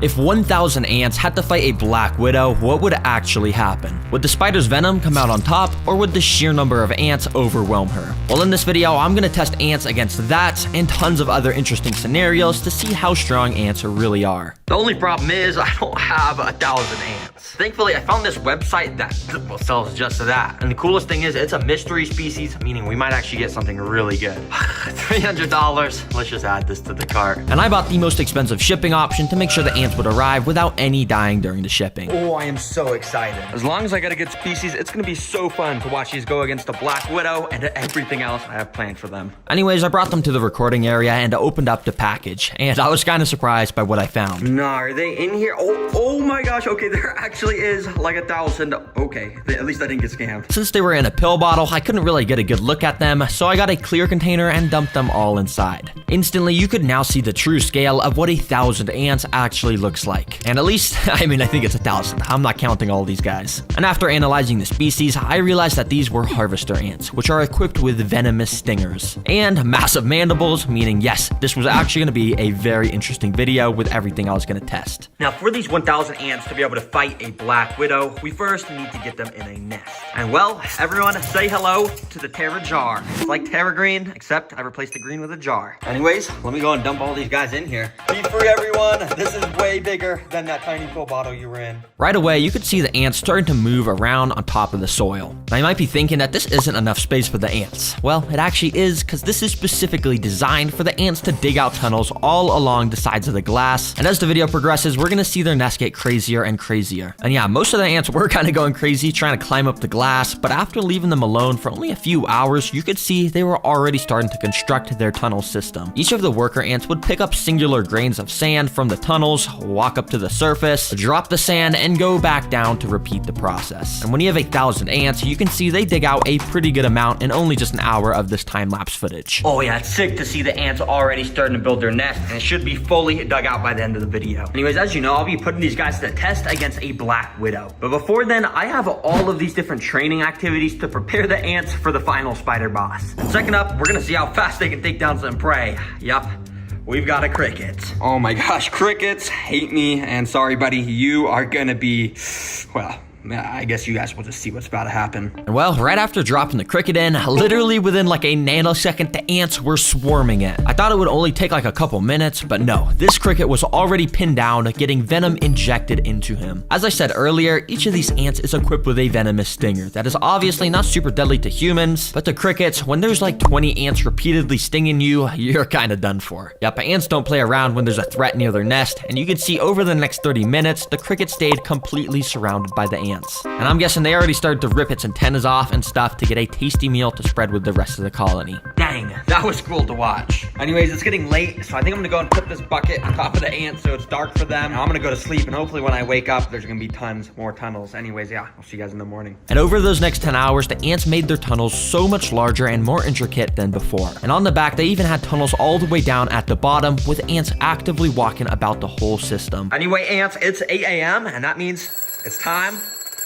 If 1,000 ants had to fight a black widow, what would actually happen? Would the spider's venom come out on top, or would the sheer number of ants overwhelm her? Well, in this video, I'm gonna test ants against that and tons of other interesting scenarios to see how strong ants really are. The only problem is I don't have 1,000 ants. Thankfully, I found this website that sells just that. And the coolest thing is it's a mystery species, meaning we might actually get something really good. $300. Let's just add this to the cart. And I bought the most expensive shipping option to make sure the ants would arrive without any dying during the shipping. Oh, I am so excited. As long as I get a good species, it's gonna be so fun to watch these go against the black widow and everything else I have planned for them. Anyways, I brought them to the recording area and opened up the package, and I was kind of surprised by what I found. Nah, are they in here? Oh my gosh, okay, there actually is like 1,000. Okay, at least I didn't get scammed. Since they were in a pill bottle, I couldn't really get a good look at them, so I got a clear container and dumped them all inside. Instantly, you could now see the true scale of what 1,000 ants actually looks like. And at least, I think it's 1,000. I'm not counting all these guys. And after analyzing the species, I realized that these were harvester ants, which are equipped with venomous stingers and massive mandibles, meaning yes, this was actually going to be a very interesting video with everything I was going to test. Now, for these 1,000 ants to be able to fight a black widow, we first need to get them in a nest. And well, everyone say hello to the Terra jar. It's like Terra Green, except I replaced the green with a jar. Anyways, let me go and dump all these guys in here. Be free, everyone. This is way bigger than that tiny pill bottle you were in. Right away, you could see the ants starting to move around on top of the soil. Now, you might be thinking that this isn't enough space for the ants. Well, it actually is, because this is specifically designed for the ants to dig out tunnels all along the sides of the glass. And as the video progresses, we're gonna see their nest get crazier and crazier. And yeah, most of the ants were kind of going crazy trying to climb up the glass, but after leaving them alone for only a few hours, you could see they were already starting to construct their tunnel system. Each of the worker ants would pick up singular grains of sand from the tunnels, walk up to the surface, drop the sand, and go back down to repeat the process. And when you have 1,000 ants, you can see they dig out a pretty good amount in only just an hour of this time-lapse footage. Oh yeah, it's sick to see the ants already starting to build their nest, and it should be fully dug out by the end of the video. Anyways, as you know, I'll be putting these guys to the test against a black widow. But before then, I have all of these different training activities to prepare the ants for the final spider boss. And second up, we're gonna see how fast they can take down some prey. Yup. We've got a cricket. Oh my gosh, crickets hate me, and sorry buddy, you are gonna be, well, I guess you guys will just see what's about to happen. And well, right after dropping the cricket in, literally within like a nanosecond, the ants were swarming it. I thought it would only take like a couple minutes, but no, this cricket was already pinned down, getting venom injected into him. As I said earlier, each of these ants is equipped with a venomous stinger that is obviously not super deadly to humans, but to crickets, when there's like 20 ants repeatedly stinging you, you're kind of done for. Yep, ants don't play around when there's a threat near their nest, and you can see over the next 30 minutes, the cricket stayed completely surrounded by the ants. And I'm guessing they already started to rip its antennas off and stuff to get a tasty meal to spread with the rest of the colony. Dang, that was cool to watch. Anyways, it's getting late, so I think I'm gonna go and put this bucket on top of the ants so it's dark for them. I'm gonna go to sleep, and hopefully when I wake up, there's gonna be tons more tunnels. Anyways, yeah, I'll see you guys in the morning. And over those next 10 hours, the ants made their tunnels so much larger and more intricate than before. And on the back, they even had tunnels all the way down at the bottom, with ants actively walking about the whole system. Anyway, ants, it's 8 a.m., and that means it's time.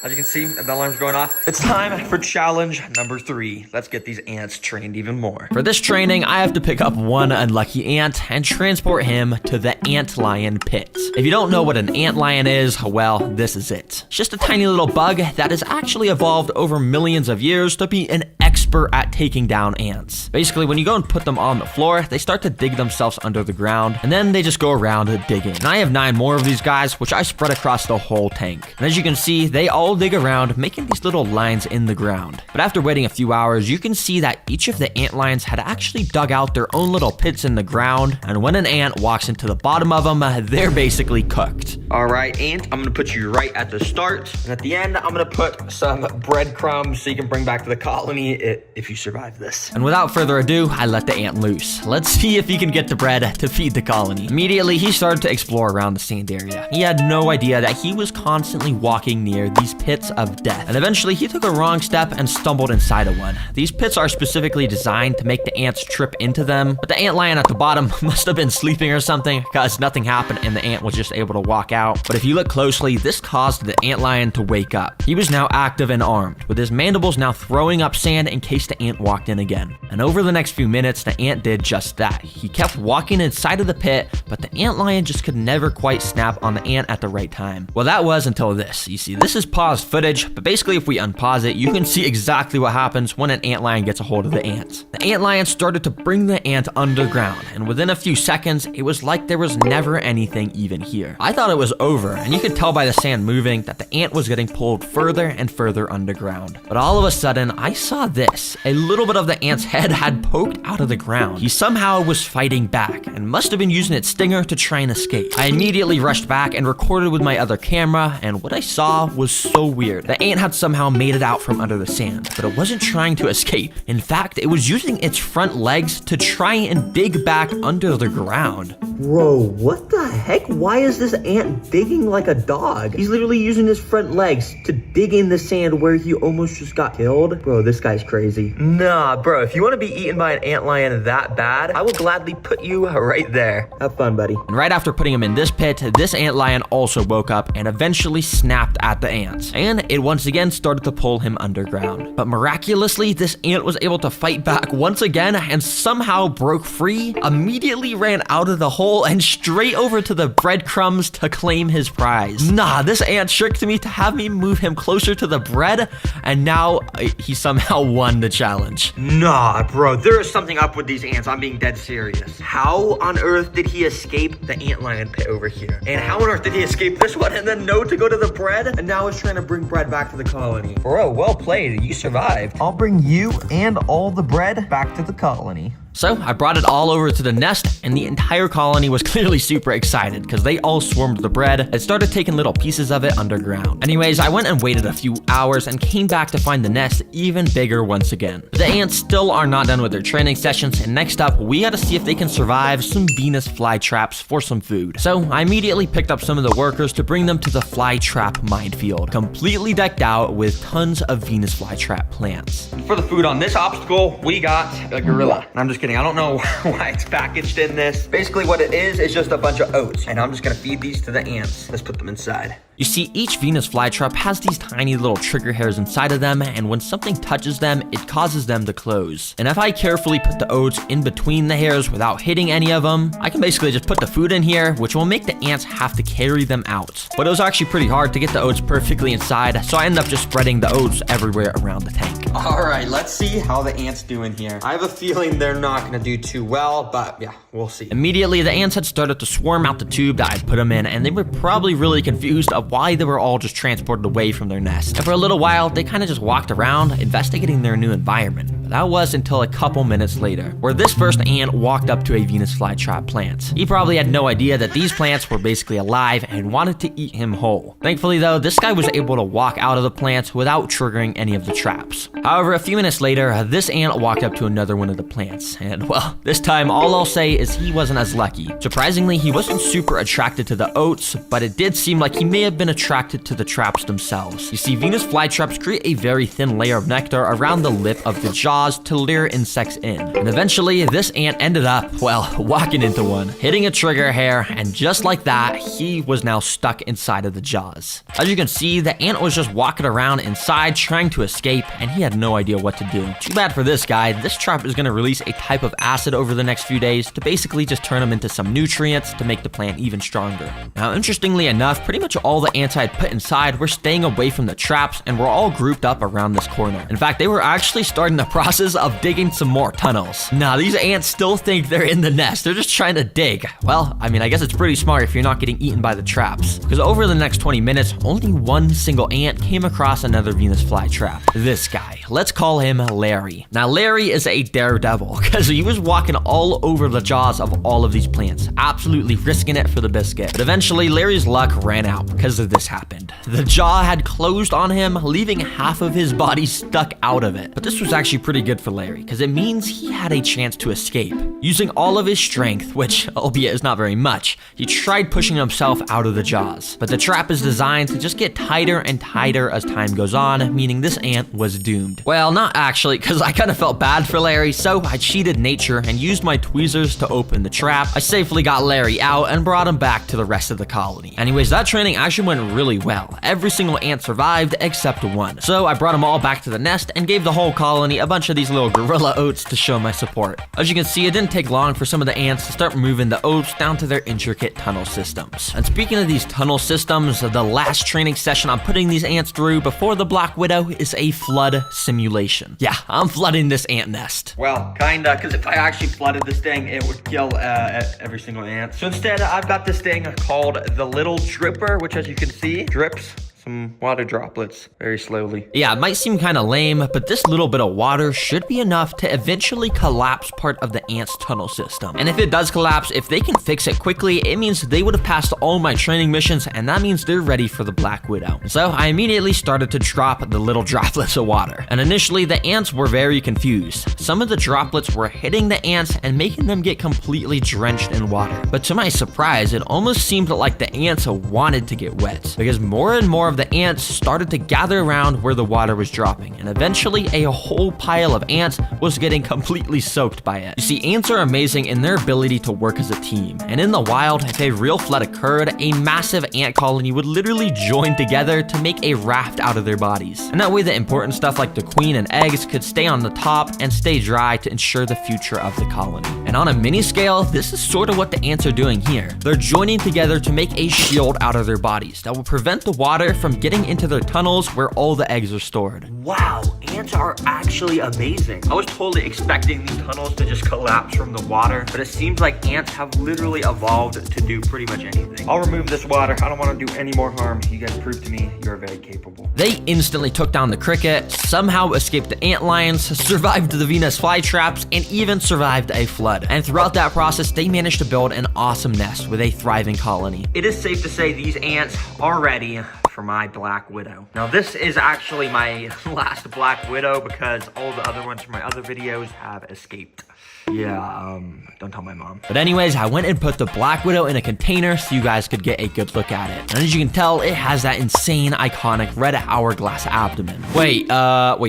As you can see, the alarm's going off. It's time for challenge number 3. Let's get these ants trained even more. For this training, I have to pick up one unlucky ant and transport him to the ant lion pit. If you don't know what an ant lion is, well, this is it. It's just a tiny little bug that has actually evolved over millions of years to be an expert at taking down ants. Basically, when you go and put them on the floor, they start to dig themselves under the ground, and then they just go around digging. And I have 9 more of these guys, which I spread across the whole tank. And as you can see, they all dig around, making these little lines in the ground. But after waiting a few hours, you can see that each of the ant lions had actually dug out their own little pits in the ground, and when an ant walks into the bottom of them, they're basically cooked. All right, ant, I'm gonna put you right at the start, and at the end, I'm gonna put some breadcrumbs so you can bring back to the colony if you survive this. And without further ado, I let the ant loose. Let's see if he can get the bread to feed the colony. Immediately, he started to explore around the sand area. He had no idea that he was constantly walking near these pits of death. And eventually he took a wrong step and stumbled inside of one. These pits are specifically designed to make the ants trip into them, but the ant lion at the bottom must have been sleeping or something, because nothing happened and the ant was just able to walk out. But if you look closely, this caused the antlion to wake up. He was now active and armed, with his mandibles now throwing up sand in case the ant walked in again. And over the next few minutes, the ant did just that. He kept walking inside of the pit, but the antlion just could never quite snap on the ant at the right time. Well, that was until this. You see, this is paused footage, but basically if we unpause it, you can see exactly what happens when an antlion gets a hold of the ant. The antlion started to bring the ant underground, and within a few seconds, it was like there was never anything even here. I thought it was over, and you could tell by the sand moving that the ant was getting pulled further and further underground. But all of a sudden, I saw this. A little bit of the ant's head had poked out of the ground. He somehow was fighting back, and must have been using its stinger to try and escape. I immediately rushed back and recorded with my other camera, and what I saw was so weird. The ant had somehow made it out from under the sand, but it wasn't trying to escape. In fact, it was using its front legs to try and dig back under the ground. Bro, what the heck? Why is this ant digging like a dog? He's literally using his front legs to dig in the sand where he almost just got killed. Bro, this guy's crazy. Nah, bro, if you want to be eaten by an antlion that bad, I will gladly put you right there. Have fun, buddy. And right after putting him in this pit, this antlion also woke up and eventually snapped at the ants. And it once again started to pull him underground. But miraculously, this ant was able to fight back once again and somehow broke free, immediately ran out of the hole and straight over to the breadcrumbs to claim his prize. Nah, this ant tricked me to have me move him closer to the bread, and now he somehow won the challenge. Nah, bro, there is something up with these ants. I'm being dead serious. How on earth did he escape the antlion pit over here? And how on earth did he escape this one and then know to go to the bread? And now he's trying to bring bread back to the colony. Bro, well played. You survived. I'll bring you and all the bread back to the colony. So I brought it all over to the nest, and the entire colony was clearly super excited because they all swarmed the bread and started taking little pieces of it underground. Anyways, I went and waited a few hours and came back to find the nest even bigger once again. But the ants still are not done with their training sessions, and next up, we gotta see if they can survive some Venus flytraps for some food. So I immediately picked up some of the workers to bring them to the flytrap minefield, completely decked out with tons of Venus flytrap plants. For the food on this obstacle, we got a gorilla. I'm just kidding. I don't know why it's packaged in this. Basically what it is just a bunch of oats, and I'm just gonna feed these to the ants. Let's put them inside. You see, each Venus flytrap has these tiny little trigger hairs inside of them, and when something touches them, it causes them to close. And if I carefully put the oats in between the hairs without hitting any of them, I can basically just put the food in here, which will make the ants have to carry them out. But it was actually pretty hard to get the oats perfectly inside, so I ended up just spreading the oats everywhere around the tank. All right, let's see how the ants do in here. I have a feeling they're not gonna do too well, but yeah, we'll see. Immediately, the ants had started to swarm out the tube that I put them in, and they were probably really confused of why they were all just transported away from their nest. And for a little while, they kind of just walked around, investigating their new environment. But that was until a couple minutes later, where this first ant walked up to a Venus flytrap plant. He probably had no idea that these plants were basically alive and wanted to eat him whole. Thankfully though, this guy was able to walk out of the plants without triggering any of the traps. However, a few minutes later, this ant walked up to another one of the plants, and well, this time all I'll say is he wasn't as lucky. Surprisingly, he wasn't super attracted to the oats, but it did seem like he may have been attracted to the traps themselves. You see, Venus flytraps create a very thin layer of nectar around the lip of the jaws to lure insects in. And eventually, this ant ended up, well, walking into one, hitting a trigger hair, and just like that, he was now stuck inside of the jaws. As you can see, the ant was just walking around inside trying to escape, and he had no idea what to do. Too bad for this guy. This trap is going to release a type of acid over the next few days to basically just turn him into some nutrients to make the plant even stronger. Now, interestingly enough, pretty much all the ants I had put inside were staying away from the traps and were all grouped up around this corner. In fact, they were actually starting the process of digging some more tunnels. Now, these ants still think they're in the nest. They're just trying to dig. Well, I mean, I guess it's pretty smart if you're not getting eaten by the traps. Because over the next 20 minutes, only one single ant came across another Venus flytrap. This guy. Let's call him Larry. Now, Larry is a daredevil because he was walking all over the jaws of all of these plants, absolutely risking it for the biscuit. But eventually, Larry's luck ran out because of this happened. The jaw had closed on him, leaving half of his body stuck out of it. But this was actually pretty good for Larry, because it means he had a chance to escape. Using all of his strength, which, albeit is not very much, he tried pushing himself out of the jaws. But the trap is designed to just get tighter and tighter as time goes on, meaning this ant was doomed. Well, not actually, because I kind of felt bad for Larry, so I cheated nature and used my tweezers to open the trap. I safely got Larry out and brought him back to the rest of the colony. Anyways, that training actually went really well. Every single ant survived except one. So I brought them all back to the nest and gave the whole colony a bunch of these little gorilla oats to show my support. As you can see, it didn't take long for some of the ants to start moving the oats down to their intricate tunnel systems. And speaking of these tunnel systems, the last training session I'm putting these ants through before the Black Widow is a flood simulation. Yeah, I'm flooding this ant nest. Well, kinda, because if I actually flooded this thing, it would kill every single ant. So instead, I've got this thing called the Little Dripper, which as you can see, drips some water droplets very slowly. Yeah, it might seem kind of lame, but this little bit of water should be enough to eventually collapse part of the ant's tunnel system. And if it does collapse, if they can fix it quickly, it means they would have passed all my training missions, and that means they're ready for the Black Widow. So I immediately started to drop the little droplets of water. And initially, the ants were very confused. Some of the droplets were hitting the ants and making them get completely drenched in water. But to my surprise, it almost seemed like the ants wanted to get wet, because more and more of the ants started to gather around where the water was dropping, and eventually a whole pile of ants was getting completely soaked by it. You see, ants are amazing in their ability to work as a team, and in the wild, if a real flood occurred, a massive ant colony would literally join together to make a raft out of their bodies. And that way the important stuff like the queen and eggs could stay on the top and stay dry to ensure the future of the colony. And on a mini scale, this is sort of what the ants are doing here. They're joining together to make a shield out of their bodies that will prevent the water from getting into their tunnels where all the eggs are stored. Wow, ants are actually amazing. I was totally expecting these tunnels to just collapse from the water, but it seems like ants have literally evolved to do pretty much anything. I'll remove this water. I don't want to do any more harm. You guys proved to me you're very capable. They instantly took down the cricket, somehow escaped the ant lions, survived the Venus flytraps, and even survived a flood. And throughout that process, they managed to build an awesome nest with a thriving colony. It is safe to say these ants are ready for my Black Widow. Now this is actually my last Black Widow because all the other ones from my other videos have escaped. Yeah, don't tell my mom. But anyways, I went and put the Black Widow in a container so you guys could get a good look at it. And as you can tell, it has that insane, iconic red hourglass abdomen. Wait,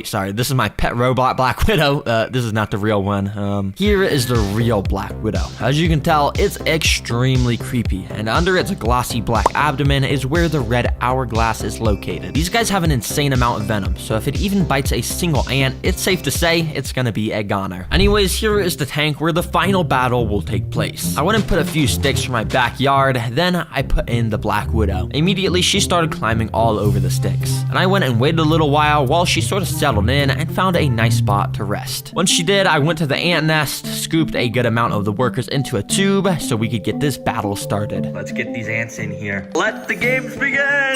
sorry. This is my pet robot Black Widow. This is not the real one. Here is the real Black Widow. As you can tell, it's extremely creepy. And under its glossy black abdomen is where the red hourglass is located. These guys have an insane amount of venom, so if it even bites a single ant, it's safe to say it's gonna be a goner. Anyways, here is the tank where the final battle will take place. I went and put a few sticks from my backyard, then I put in the Black Widow. Immediately, she started climbing all over the sticks, and I went and waited a little while she sort of settled in and found a nice spot to rest. Once she did, I went to the ant nest, scooped a good amount of the workers into a tube so we could get this battle started. Let's get these ants in here. Let the games begin!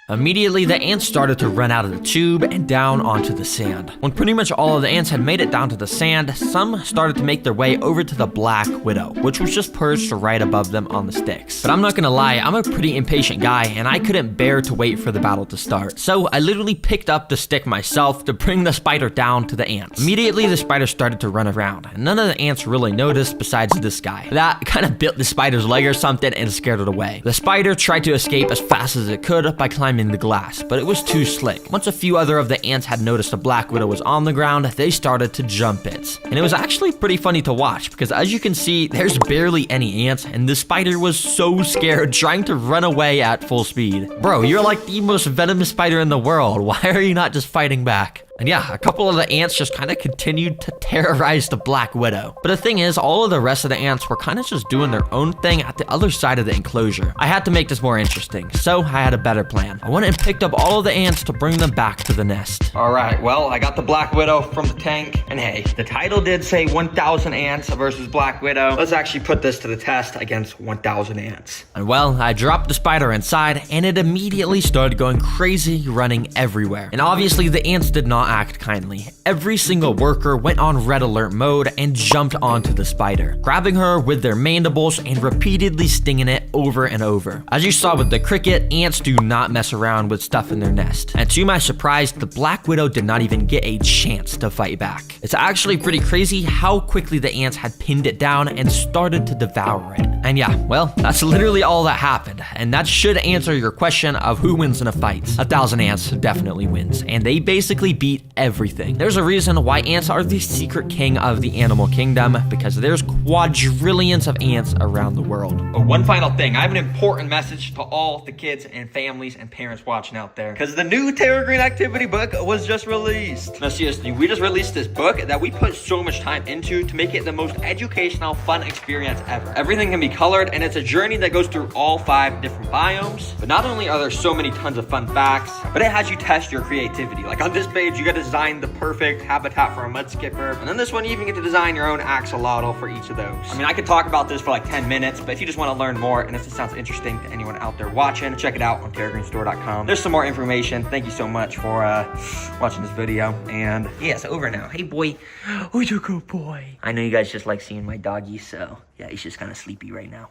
Immediately, the ants started to run out of the tube and down onto the sand. When pretty much all of the ants had made it down to the sand, some started to make their way over to the Black Widow, which was just perched right above them on the sticks. But I'm not gonna lie, I'm a pretty impatient guy, and I couldn't bear to wait for the battle to start. So I literally picked up the stick myself to bring the spider down to the ants. Immediately, the spider started to run around, and none of the ants really noticed besides this guy. That kind of bit the spider's leg or something and scared it away. The spider tried to escape as fast as it could by climbing the glass, but it was too slick. Once a few other of the ants had noticed the Black Widow was on the ground, they started to jump it. And it was actually pretty funny to watch because as you can see, there's barely any ants and the spider was so scared trying to run away at full speed. Bro, you're like the most venomous spider in the world. Why are you not just fighting back? And yeah, a couple of the ants just kind of continued to terrorize the Black Widow. But the thing is, all of the rest of the ants were kind of just doing their own thing at the other side of the enclosure. I had to make this more interesting, so I had a better plan. I went and picked up all of the ants to bring them back to the nest. All right, well, I got the Black Widow from the tank. And hey, the title did say 1,000 ants versus Black Widow. Let's actually put this to the test against 1,000 ants. And well, I dropped the spider inside, and it immediately started going crazy, running everywhere. And obviously, the ants did not not act kindly. Every single worker went on red alert mode and jumped onto the spider, grabbing her with their mandibles and repeatedly stinging it over and over. As you saw with the cricket, ants do not mess around with stuff in their nest. And to my surprise, the Black Widow did not even get a chance to fight back. It's actually pretty crazy how quickly the ants had pinned it down and started to devour it. And yeah, well, that's literally all that happened. And that should answer your question of who wins in a fight. 1,000 ants definitely wins, and they basically beat everything. There's a reason why ants are the secret king of the animal kingdom, because there's quadrillions of ants around the world. Oh, one final thing. I have an important message to all the kids and families and parents watching out there, because the new Terra Green activity book was just released. No, seriously, we just released this book that we put so much time into to make it the most educational, fun experience ever. Everything can be colored, and it's a journey that goes through all 5 different biomes. But not only are there so many tons of fun facts, but it has you test your creativity. Like on this page, you got to design the perfect habitat for a mud skipper. And then this one, you even get to design your own axolotl for each of those. I mean, I could talk about this for like 10 minutes, but if you just want to learn more, and if this sounds interesting to anyone out there watching, check it out on terragreenstore.com. There's some more information. Thank you so much for watching this video. And yeah, it's over now. Hey, boy. Oh, you're a good boy. I know you guys just like seeing my doggy, so yeah, he's just kind of sleepy right now.